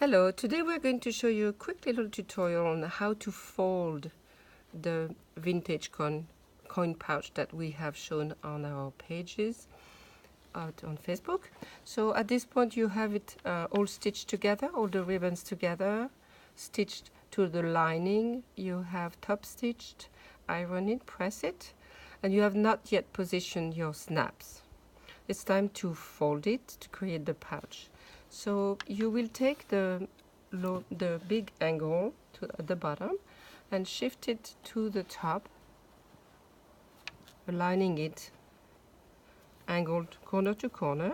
Hello, today we're going to show you a quick little tutorial on how to fold the vintage coin pouch that we have shown on our pages out on Facebook. So at this point you have it all stitched together, all the ribbons together, stitched to the lining. You have top stitched, iron it, press it, and you have not yet positioned your snaps. It's time to fold it to create the pouch. So you will take the big angle at the bottom and shift it to the top, aligning it angled corner to corner,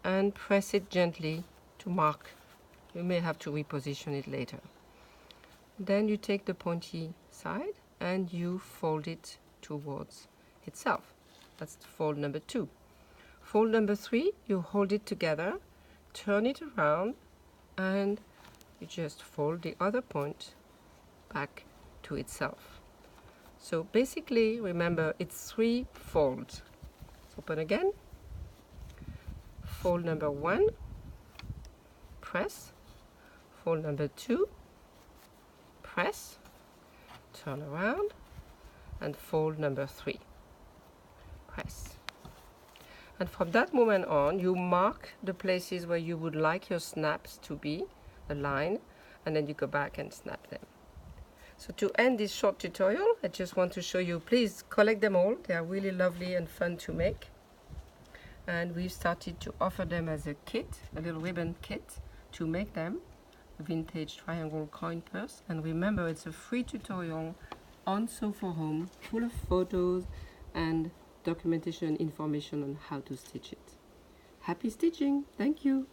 and press it gently to mark. You may have to reposition it later. Then you take the pointy side and you fold it towards itself. That's fold number 2. Fold number 3, you hold it together, turn it around, and you just fold the other point back to itself. So basically, remember, it's 3 folds. Let's open again. Fold number 1, press. Fold number 2, press, turn around, and fold number 3, press. And from that moment on, you mark the places where you would like your snaps to be, a line, and then you go back and snap them. So to end this short tutorial, I just want to show you, please collect them all. They are really lovely and fun to make. And we've started to offer them as a kit, a little ribbon kit to make them, a vintage triangle coin purse. And remember, it's a free tutorial on Sew4Home, full of photos and documentation information on how to stitch it. Happy stitching! Thank you!